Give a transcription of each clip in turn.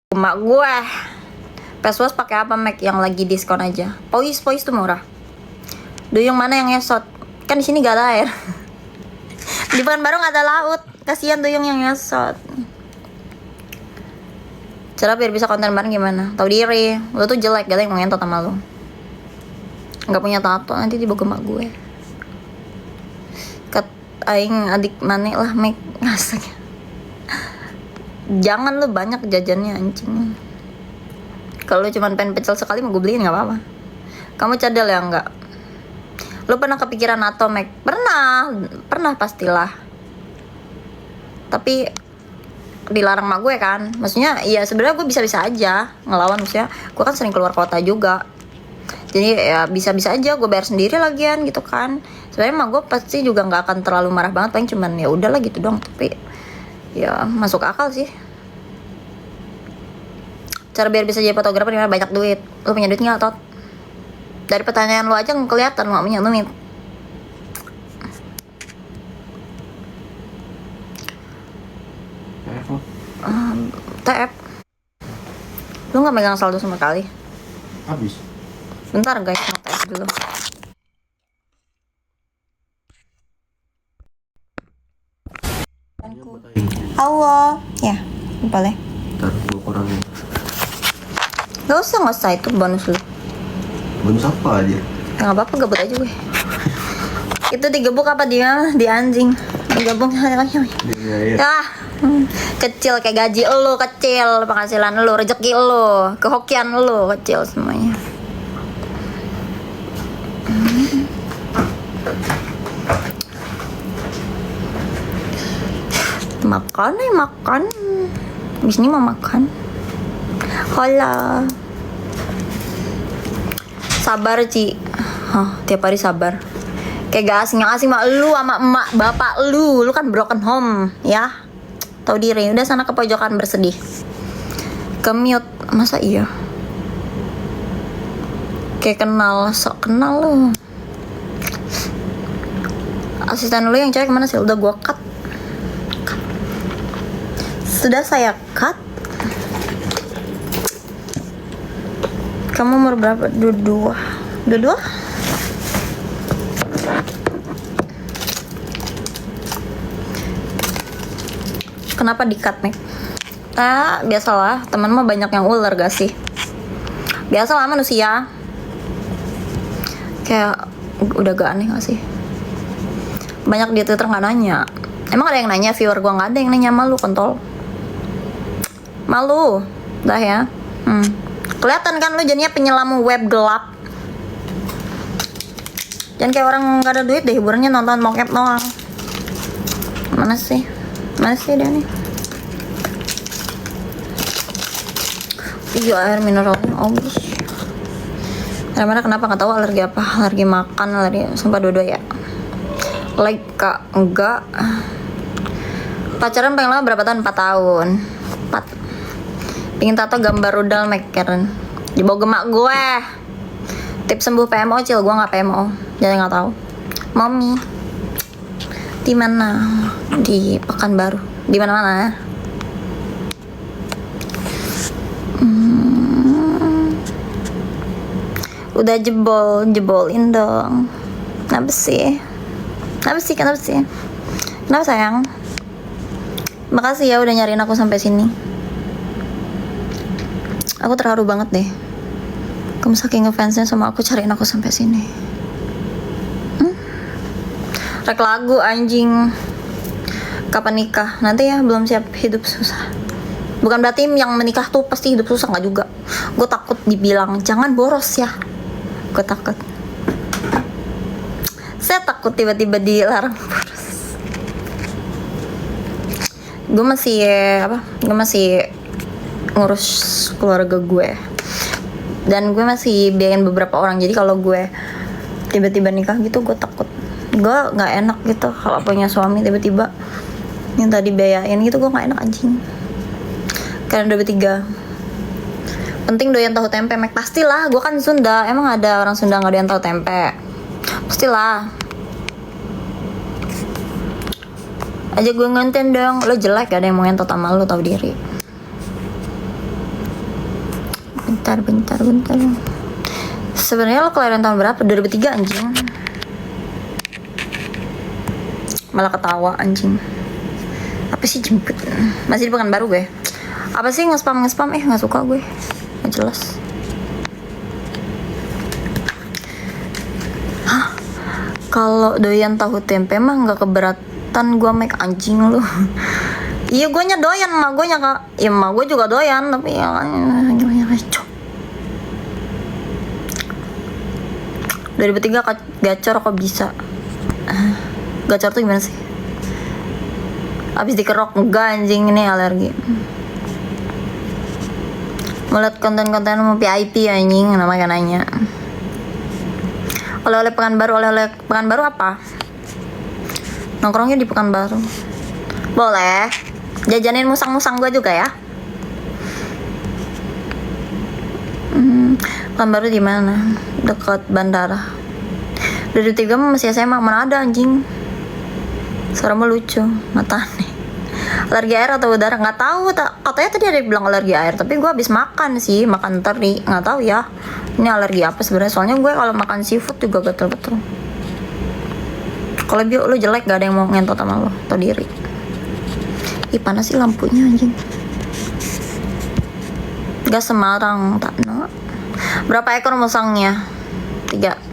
Emak gue Peswas pakai apa Mac yang lagi diskon aja? Pois tuh murah. Duyung mana yang ngesot? Kan di sini gak ada air. Di Pekanbaru gak ada laut. Kasihan Duyung yang ngesot. Cara biar bisa konten bareng gimana? Tahu diri. Lu tuh jelek, gak ada yang mau ngentot sama lu. Gak punya tato, nanti dibawa emak gue. Kat aing adik mane lah Mac. Ngasek. Jangan lu banyak jajannya anjing. Kalau lu cuman pengen pecel sekali mau gue beliin gak apa-apa. Kamu cadel ya enggak? Lu pernah kepikiran NATO Mac? Pernah pastilah. Tapi dilarang sama gue kan. Maksudnya ya sebenarnya gue bisa-bisa aja ngelawan, maksudnya gue kan sering keluar kota juga. Jadi ya bisa-bisa aja gue bayar sendiri lagian gitu kan. Sebenarnya mah gue pasti juga nggak akan terlalu marah banget, paling cuman ya udahlah gitu dong. Tapi ya masuk akal sih. Cara biar bisa jadi fotografer gimana? Banyak duit. Lu punya duit nggak, Tot? Dari pertanyaan lu aja kelihatan lu punya duit. TF. Lu nggak megang saldo sama kali? Habis. Bentar guys, mau TF dulu. Halo, ya boleh. Ntar gue kurangin. Gak usah itu bonus lu. Bonus apa aja? Gak apa-apa, gabut aja gue. Itu digebuk apa dia? Di anjing. Digabung Iya. ya. Kecil kayak gaji lu, kecil penghasilan lu, rezeki lu, kehokian lu kecil semuanya. Makan. Abis ini mau makan. Hola. Sabar Ci. Tiap hari sabar. Kayak gak asing sama lu sama emak bapak lu. Lu kan broken home ya. Tahu diri. Udah sana ke pojokan bersedih. Ke-mute. Masa iya? Kayak sok kenal lu. Asisten lu yang cewek kemana sih? Udah gua cut. Sudah saya cut. Kamu umur berapa? Dua. Kenapa di-cut, Mek? Biasalah, teman mah banyak yang ular gak sih? Biasalah manusia. Kayak udah gak aneh gak sih? Banyak di Twitter gak nanya. Emang ada yang nanya? Viewer gua gak ada yang nanya. Malu kontol. Malu. Dah ya. Kelihatan kan lu jadinya penyelam web gelap. Jangan kayak orang gak ada duit deh, hiburannya nonton bokep doang. Mana sih dia nih? Iya, air mineralnya habis. Mana kenapa nggak tahu alergi apa? Alergi makan, alergi sumpah dua-dua ya. Like kak, enggak. Pacaran paling lama berapa tahun? 4 tahun. 4. Pingin tato gambar rudal McKaren. Dibawa gemak gue. Tips sembuh PMO, Cil. Gue nggak PMO. Jadi nggak tahu. Mommy. Di mana? Di Pekanbaru. Di mana-mana. Udah jebolin dong. Kenapa sih? Kenapa sayang? Makasih ya udah nyariin aku sampai sini. Aku terharu banget deh. Kamu saking ngefansnya sama aku, cariin aku sampai sini. Rek lagu anjing. Kapan nikah? Nanti ya, belum siap, hidup susah. Bukan berarti yang menikah tuh pasti hidup susah, nggak juga. Gue takut dibilang jangan boros ya. Gue takut. Saya takut tiba-tiba dilarang boros. Gue masih ngurus keluarga gue. Dan gue masih biayain beberapa orang. Jadi kalau gue tiba-tiba nikah gitu, gue takut. Gue nggak enak gitu kalau punya suami tiba-tiba yang tadi biayain gitu, gue nggak enak anjing. Karena udah bertiga. Penting doyan tahu tempe, Mek. Pastilah, gue kan Sunda. Emang ada orang Sunda nggak doyan tahu tempe? Pastilah. Aja gue ngonten dong. Lo jelek, gak ada yang mau ngentot sama lo, tahu diri. Bentar. Sebenarnya lo kelahiran tahun berapa? 2003 anjing. Malah ketawa anjing. Apa sih jemput? Masih di Pekanbaru gue. Apa sih nge-spam nggak suka gue. Nggak jelas. Hah? Kalau doyan tahu tempe mah nggak keberatan gue make anjing lu. Iya gue doyan, emak gue kak. Ya emak gue juga doyan tapi ya cok. 2003 gacor kok bisa. Gacor tuh gimana sih? Abis dikerok enggak anjing, ini alergi. Melihat konten-konten mau VIP anjing, namanya nanya. Oleh-oleh Pekanbaru apa? Nongkrongnya di Pekanbaru. Boleh. Jajanin musang-musang gue juga ya. Pekanbaru di mana? Dekat bandara. Dari 3 masih SMA, mana ada anjing. Suara lucu, mata nih. Alergi air atau udara? Nggak tahu, katanya tadi ada yang bilang alergi air, tapi gue habis makan sih, makan teri, nggak tahu ya. Ini alergi apa sebenarnya? Soalnya gue kalau makan seafood juga gatel-gatel. Kalau bio lo jelek, gak ada yang mau ngentot sama lo, tau diri. Ih panas sih lampunya anjing. Gas Semarang, tak no. Berapa ekor musangnya? 3.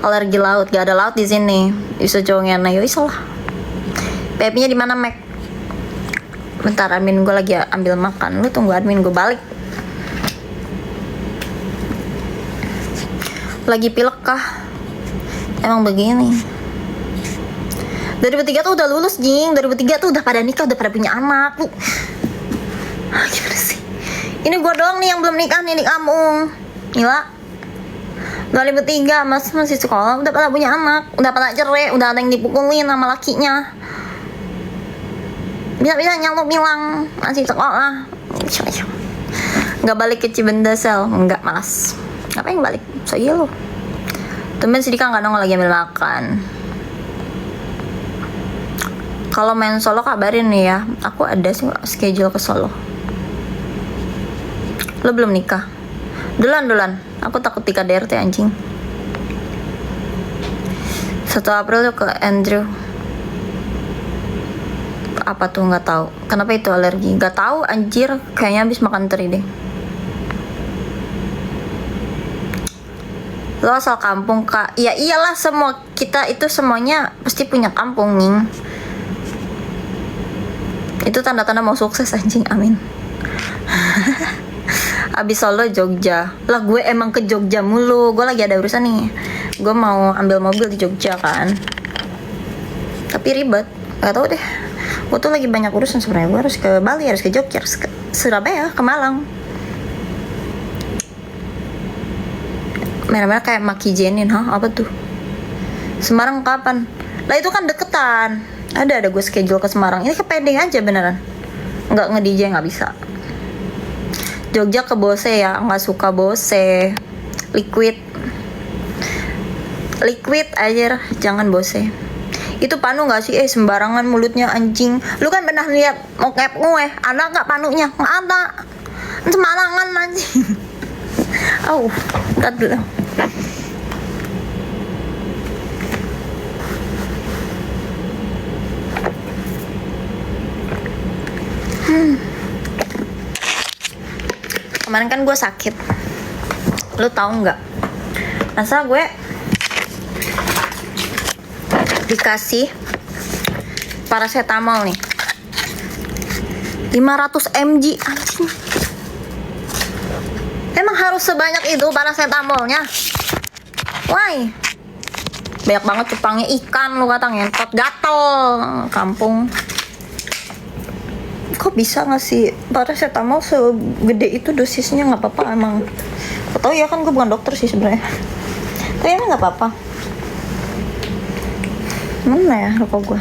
Alergi laut, gak ada laut di sini. Bisa jongnya, nah yoi salah. PP-nya di mana, Mac? Bentar, admin gue lagi ambil makan. Lu tunggu admin gue balik. Lagi pilek kah? Emang begini. 2003 tuh udah lulus, Jing. 2003 tuh udah pada nikah, udah pada punya anak. Gimana sih? Ini gue doang nih yang belum nikah nih di kampung. Gila. 2003 masih sekolah, udah pada punya anak, udah pada cerai, udah ada yang dipukulin sama lakinya. Bisa nyaluk bilang masih sekolah. Nggak balik ke Cibendasel, nggak, malas. Ngapain balik? So iya lo. Tumben si Dika nggak nongol lagi ambil makan. Kalau main Solo kabarin nih ya. Aku ada sih schedule ke Solo. Lo belum nikah? Duluan. Aku takut di KDRT anjing. 1 April tuh ke Andrew. Apa tuh nggak tahu. Kenapa itu alergi? Nggak tahu anjir. Kayaknya habis makan teri deh. Lo asal kampung kak? Ya iyalah, semua kita itu semuanya pasti punya kampung nih. Itu tanda-tanda mau sukses anjing, amin. Abis Solo Jogja. Lah gue emang ke Jogja mulu. Gue lagi ada urusan nih. Gue mau ambil mobil di Jogja kan. Tapi ribet. Gak tau deh. Gue tuh lagi banyak urusan sebenarnya. Gue harus ke Bali, harus ke Jogja, harus ke Surabaya, ke Malang. Merah-merah kayak Maki Jenin, apa tuh? Semarang kapan? Lah itu kan deketan. Ada gue schedule ke Semarang. Ini kepending aja beneran. Nggak nge-DJ, nggak bisa. Jogja ke Bose ya, nggak suka Bose. Liquid aja, jangan Bose. Itu Panu nggak sih? Sembarangan mulutnya anjing. Lu kan pernah lihat mokep gue? Ada nggak Panunya? Nggak ada. Sembarangan anjing. Ntar dulu. Kemarin kan gue sakit. Lu tahu nggak? Masa gue dikasih paracetamol nih 500 mg anjing. Emang harus sebanyak itu paracetamolnya? Why? Banyak banget cupangnya ikan lu kata ngentot, gatel kampung. Kok bisa ngasih paracetamol segede itu dosisnya? Nggak apa-apa emang. Gak tau ya, kan gue bukan dokter sih sebenarnya. Tapi emang nggak apa-apa. Mana ya rokok gue?